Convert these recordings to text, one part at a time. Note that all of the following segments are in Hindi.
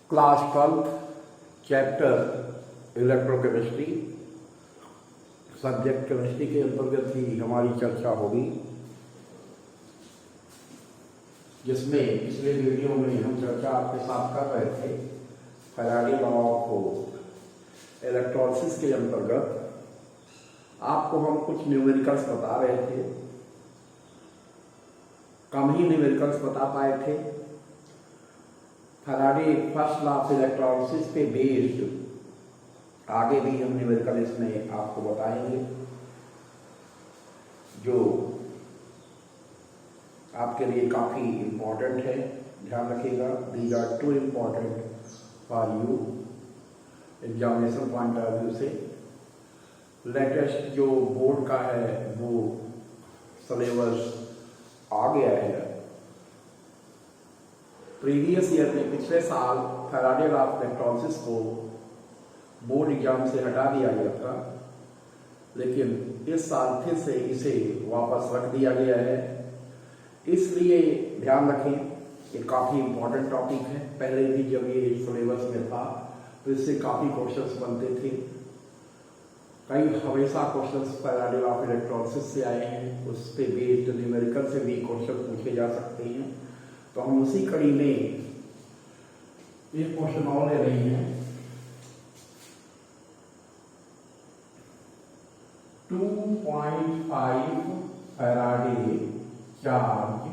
Class 12 chapter electrochemistry subject chemistry के अंतर्गत ही हमारी चर्चा होगी, जिसमें पिछले वीडियो में हम चर्चा आपके साथ कर रहे थे फैराडे लॉ ऑफ इलेक्ट्रोलिसिस के अंतर्गत। आपको हम कुछ न्यूमेरिकल्स बता रहे थे, कम ही न्यूमेरिकल्स बता पाए थे। Faraday first law of electrolysis पे बेस्ड आगे भी हम न्यूमेरिकल इसमें आपको बताएंगे, जो आपके लिए काफ़ी इम्पोर्टेंट है। ध्यान रखिएगा, these are too important for you examination point of view से। लेटेस्ट जो बोर्ड का है वो सिलेबस आ गया है। प्रीवियस ईयर में पिछले साल फैराडे लॉ ऑफ इलेक्ट्रोलिसिस को बोर्ड एग्जाम से हटा दिया गया था, लेकिन इस साल फिर से इसे वापस रख दिया गया है। इसलिए ध्यान रखें, ये काफ़ी इम्पोर्टेंट टॉपिक है। पहले भी जब ये सिलेबस में था तो इससे काफ़ी क्वेश्चंस बनते थे। कई हमेशा questions Faraday law of electrolysis से आए हैं, उस पर बेस्ड न्यूमेरिकल से भी क्वेश्चन पूछे जा सकते हैं। तो हम उसी कड़ी में एक क्वेश्चन और ले रहे हैं। 2.5 Faraday charge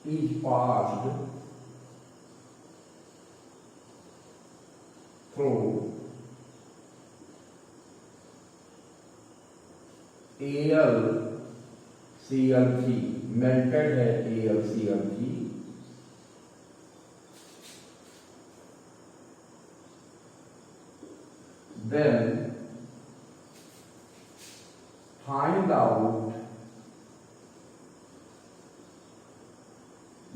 is passed through AlCl3, melted है AlCl3, then find out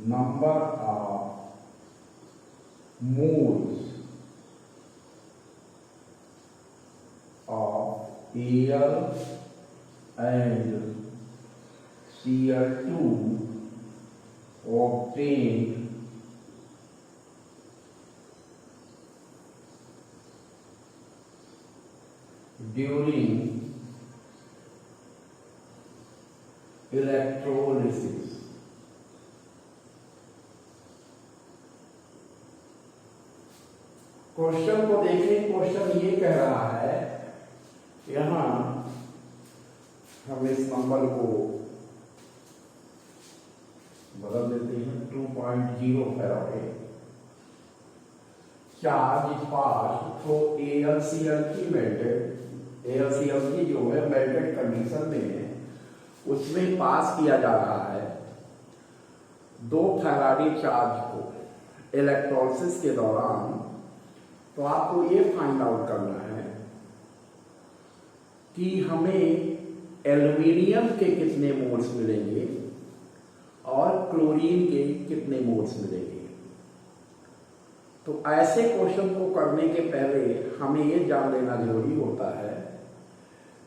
number of moles of Al and Cl2 obtained during electrolysis। Question को देखें। क्वेश्चन ये कह रहा है, यहां हम इस नंबर को बदल देते हैं। 2.0 Faraday charge is passed through AlCl3 melted. AlCl3 जो है मेल्टेड कंडीशन में है, उसमें पास किया जा रहा है 2 फैराडे चार्ज को इलेक्ट्रोलिसिस के दौरान। तो आपको ये फाइंड आउट करना है कि हमें एल्यूमिनियम के कितने मोल्स मिलेंगे और क्लोरीन के कितने मोल्स मिलेंगे। तो ऐसे क्वेश्चन को करने के पहले हमें ये जान लेना जरूरी होता है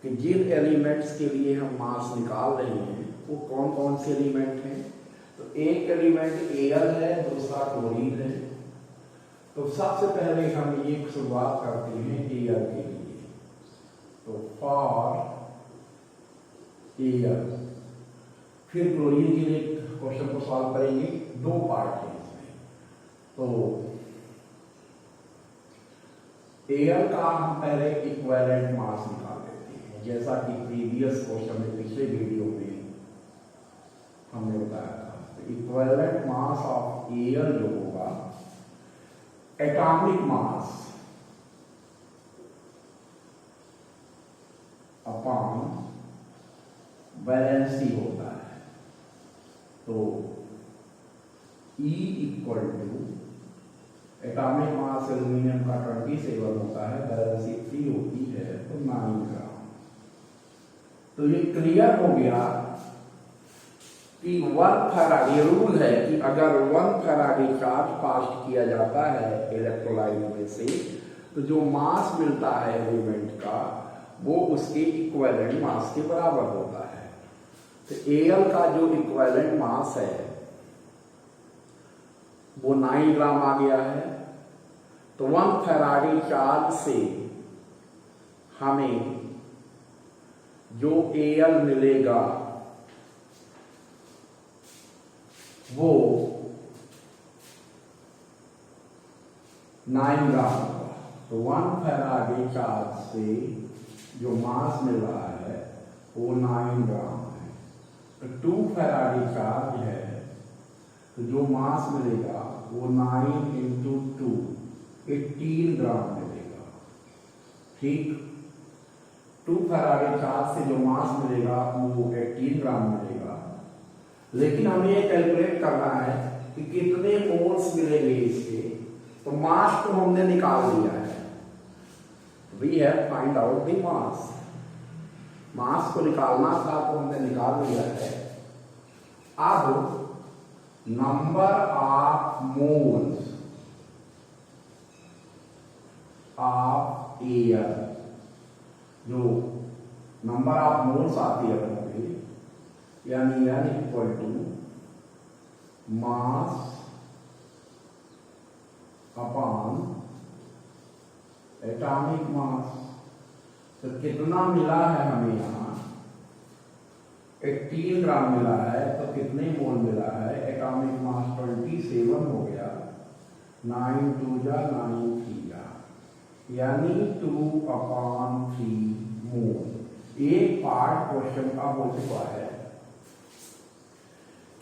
कि जिन एलिमेंट्स के लिए हम मास निकाल रहे हैं वो कौन कौन से एलिमेंट हैं। तो एक एलिमेंट Al है, दूसरा क्लोरीन है। तो सबसे पहले हम ये शुरुआत करते हैं Al के लिए। तो फॉर Al, फिर क्लोरीन के लिए क्वेश्चन को सॉल्व करेंगे। 2 पार्ट है इसमें। तो Al का हम पहले इक्विवेलेंट मास निकाल लेते हैं, जैसा कि प्रीवियस क्वेश्चन में पिछले वीडियो में हमने बताया था। तो इक्विवेलेंट मास ऑफ Al जो होगा एटॉमिक मास अपॉन वैलेंसी होता है। तो E equal to atomic mass aluminium का 27 होता है, वैलेंसी 3 होती है, तो 9 ग्राम। तो ये क्लियर हो गया कि 1 फैराडे रूल है कि अगर 1 फैराडे चार्ज पास किया जाता है इलेक्ट्रोलाइट में से, तो जो मास मिलता है एलिमेंट का वो उसके इक्विवेलेंट मास के बराबर होता है। तो Al का जो इक्विवेलेंट मास है वो 9 ग्राम आ गया है। तो 1 फैराडे चार्ज से हमें जो Al मिलेगा वो 9 ग्राम होगा। तो 1 फैराडे चार्ज से जो मास मिल रहा है वो 9 ग्राम है। तो 2 फैराडे चार्ज है तो जो मास मिलेगा वो 9 इंटू 2 18 ग्राम मिलेगा। ठीक, 2 फैराडे चार्ज से जो मास मिलेगा वो 18 ग्राम मिलेगा। लेकिन हमें ये कैलकुलेट करना है कि कितने मोल्स मिलेंगे इसके। तो मास को हमने निकाल लिया है, we have find out the mass. Mass को निकालना था तो हमने निकाल लिया है। अब number of moles of air, जो नंबर ऑफ मोल्स आती है होंगे, यानी n equal to mass upon atomic mass. तो कितना मिला है हमें यहाँ? 18 ग्राम मिला है। तो कितने मोल मिला है? एटॉमिक मास 27 हो गया। 9 2 जा 9 3 जा, यानी 2/3 मोल। एक पार्ट क्वेश्चन का हो चुका है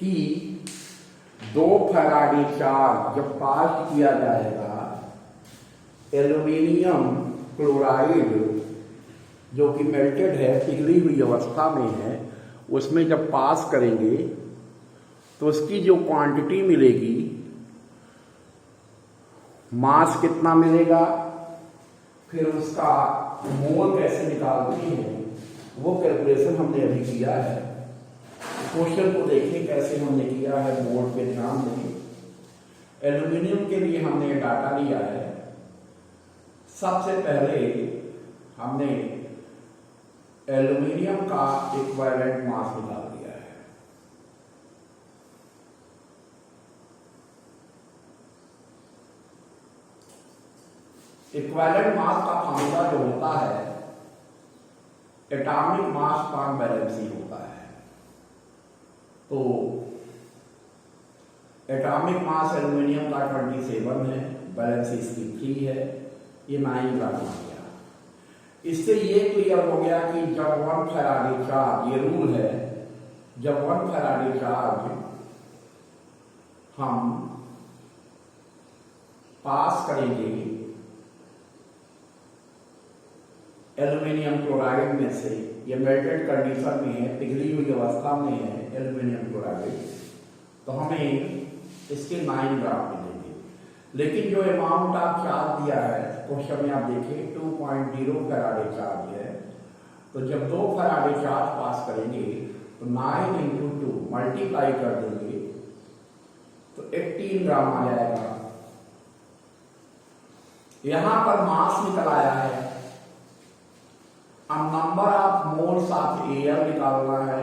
कि 2 फैराडे चार्ज जब पास किया जाएगा एल्यूमिनियम क्लोराइड जो कि मेल्टेड है, पिघली हुई अवस्था में है, उसमें जब पास करेंगे तो उसकी जो क्वांटिटी मिलेगी, मास कितना मिलेगा, फिर उसका मोल कैसे निकालते हैं वो कैलकुलेशन हमने अभी किया है। क्वेश्चन को देखें कैसे हमने किया है, बोर्ड पे ध्यान दें। एल्यूमिनियम के लिए हमने डाटा लिया है। सबसे पहले हमने एल्यूमिनियम का इक्विवेलेंट मास निकाल दिया है। इक्विवेलेंट मास का फॉर्मूला जो होता है एटॉमिक मास पर वैलेंसी होता है। तो एटॉमिक मास एल्यूमिनियम का 27 है, वैलेंसी इसकी 3 है, ये 9 ग्राम आ गया। इससे ये क्लियर हो गया कि जब 1 फैराडे चार्ज, ये रूल है, जब 1 फैराडे चार्ज हम पास करेंगे एल्यूमिनियम क्लोराइड में से, ये मेल्टेड कंडीशन में है, पिघली हुई अवस्था में है एल्यूमिनियम क्लोराइड, तो हमें इसके 9 ग्राम मिलेंगे। लेकिन जो अमाउंट आप चार्ज दिया है क्वेश्चन में आप देखिए 2.0 फैराडे चार्ज है। तो जब 2 फैराडे चार्ज पास करेंगे तो 9 इंटू 2 मल्टीप्लाई कर देंगे तो 18 ग्राम आ जाएगा। यहां पर मास निकल आया है। अब number of moles of air निकालना है,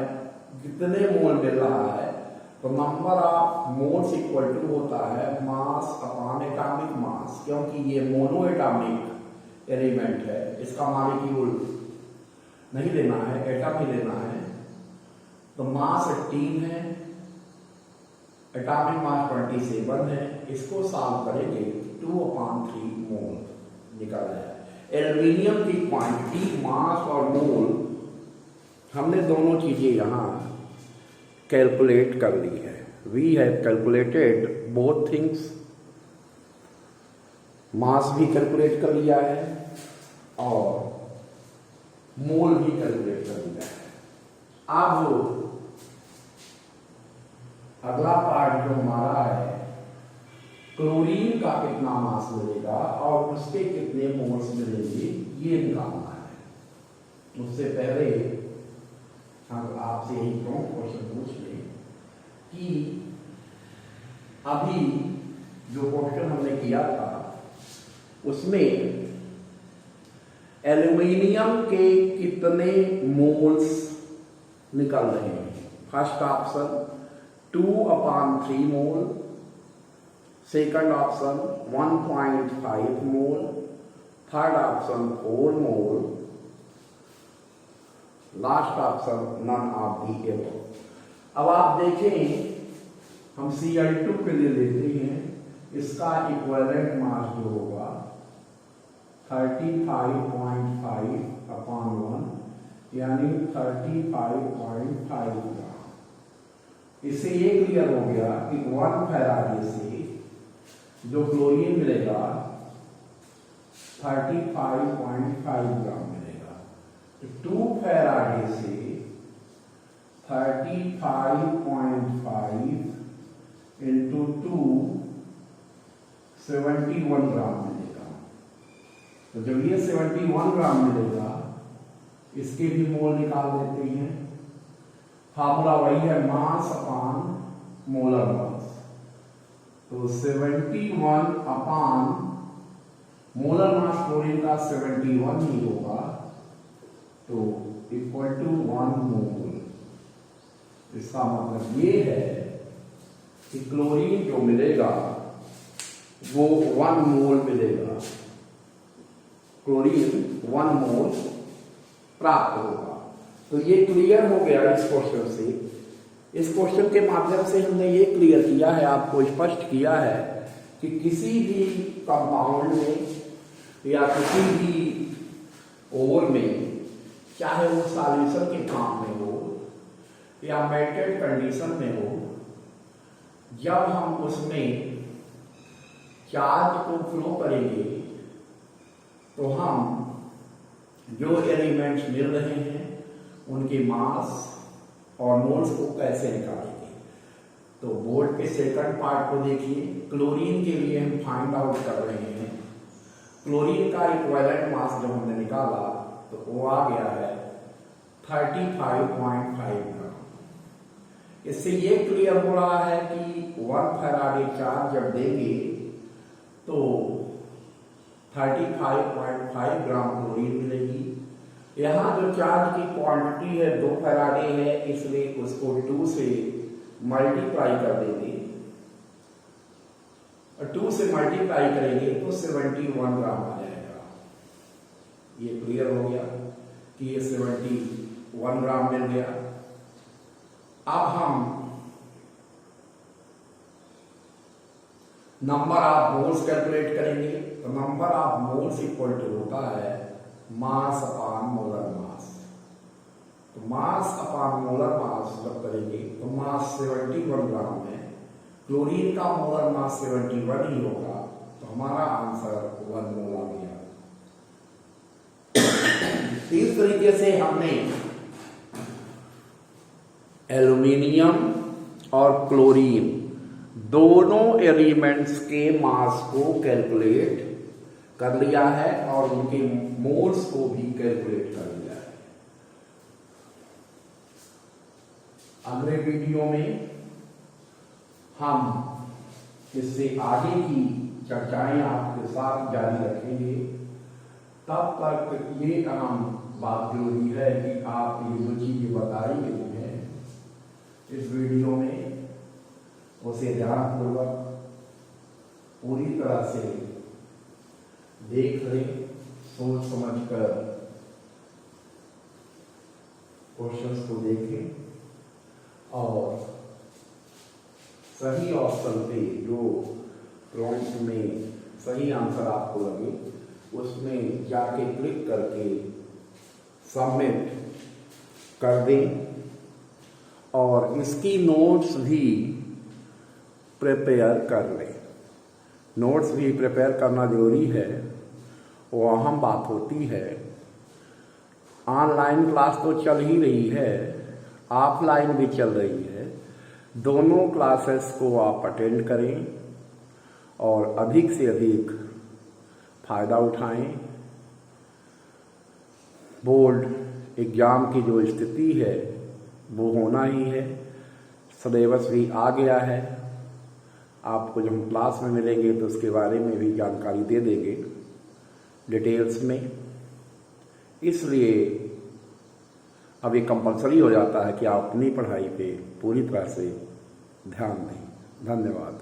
कितने मोल मिल रहा है। तो number of moles equal to होता है मास अपॉन एटॉमिक मास, क्योंकि ये मोनो एटॉमिक एलिमेंट है, इसका मॉलिक्यूल नहीं लेना है, एटम ही लेना है। तो मास 18 है, एटॉमिक मास 27 है। इसको सॉल्व करेंगे 2/3 मोल निकल आया। एल्यूमिनियम की क्वांटिटी, मास और मोल, हमने दोनों चीजें यहां कैलकुलेट कर ली है। We have calculated both things. Mass भी कैलकुलेट कर लिया है और मोल भी कैलकुलेट कर लिया है। अब अगला पार्ट जो हमारा है, क्लोरीन का कितना मास मिलेगा और उसके कितने मोल्स मिलेंगे, ये निकालना है। उससे पहले हम आपसे यही क्वेश्चन पूछ लें कि अभी जो क्वेश्चन हमने किया था उसमें एल्यूमिनियम के कितने मोल्स निकल रहे हैं। First option 2/3 mole, second option 1.5 mole, third option 4 mole, last option none of the above. अब आप देखें, हम Cl2 के लिए लेते हैं, इसका इक्विवेलेंट मास जो होगा 35.5 अपॉन 1 यानी 35.5 ग्राम। इससे ये क्लियर हो गया कि 1 फैराडे से जो क्लोरीन मिलेगा 35.5 ग्राम मिलेगा। 2 फैराडे से 35.5 इंटू 2 71 ग्राम मिलेगा। तो जब ये 71 ग्राम मिलेगा, इसके भी मोल निकाल देते हैं। फार्मूला वही है, मास अपॉन मोलर मास। तो 71 अपॉन मोलर मास क्लोरीन का 71 ही होगा, तो इक्वल टू 1 मोल। इसका मतलब ये है कि क्लोरीन जो मिलेगा वो 1 मोल मिलेगा, क्लोरीन 1 मोल प्राप्त होगा। तो ये क्लियर हो गया इस क्वेश्चन से। इस क्वेश्चन के माध्यम से हमने ये क्लियर किया है, आपको स्पष्ट किया है कि किसी भी कंपाउंड में या किसी भी ओवर में, चाहे वो सॉल्यूशन के फॉर्म में हो या मेल्टेड कंडीशन में हो, जब हम उसमें चार्ज को फ्लो करेंगे तो हम जो एलिमेंट्स मिल रहे हैं उनके मास और मोल्स को कैसे निकालेंगे। तो बोर्ड के सेकंड पार्ट को देखिए। क्लोरीन के लिए हम फाइंड आउट कर रहे हैं। क्लोरीन का इक्विवेलेंट मास जो हमने निकाला तो वो आ गया है 35.5 ग्राम। इससे ये क्लियर हो रहा है कि 1 फैराडे चार्ज जब देंगे तो 35.5 ग्राम क्लोरीन मिलेगी। यहाँ जो चार्ज की क्वांटिटी है 2 फैराडे है, इसलिए उसको 2 से मल्टीप्लाई कर देंगे। 2 से मल्टीप्लाई करेंगे तो 71 ग्राम आ जाएगा। ये क्लियर हो गया कि ये 71 ग्राम मिल गया। अब हम नंबर ऑफ मोल्स कैलकुलेट करेंगे। तो number of moles equal to होता है मास अपॉन मोलर मास। तो मास अपॉन मोलर मास जब करेंगे तो मास 71 ग्राम है, क्लोरीन का मोलर मास 71 ही होगा, तो हमारा आंसर 1 मोल आ गया। इस तरीके से हमने एल्यूमिनियम और क्लोरीन दोनों एलिमेंट्स के मास को कैलकुलेट कर लिया है और उनके मोल्स को भी कैलकुलेट कर लिया है। अगले वीडियो में हम इससे आगे की चर्चाएं आपके साथ जारी रखेंगे। तब तक ये अहम बात जरूरी है कि आप ये जो चीजें बताई गई हैं इस वीडियो में उसे ध्यानपूर्वक पूरी तरह से देख लें, सोच समझ कर क्वेश्चंस को देखें और सही ऑप्शन पे जो प्रॉम्प्ट में सही आंसर आपको लगे उसमें जाके क्लिक करके सबमिट कर दें और इसकी नोट्स भी प्रिपेयर कर लें। नोट्स भी प्रिपेयर करना जरूरी है, वो अहम बात होती है। ऑनलाइन क्लास तो चल ही रही है, ऑफलाइन भी चल रही है। दोनों क्लासेस को आप अटेंड करें और अधिक से अधिक फायदा उठाएं। बोर्ड एग्जाम की जो स्थिति है वो होना ही है। सिलेबस भी आ गया है, आपको जब हम क्लास में मिलेंगे तो उसके बारे में भी जानकारी दे देंगे डिटेल्स में। इसलिए अब ये कंपलसरी हो जाता है कि आप अपनी पढ़ाई पे पूरी तरह से ध्यान दें। धन्यवाद।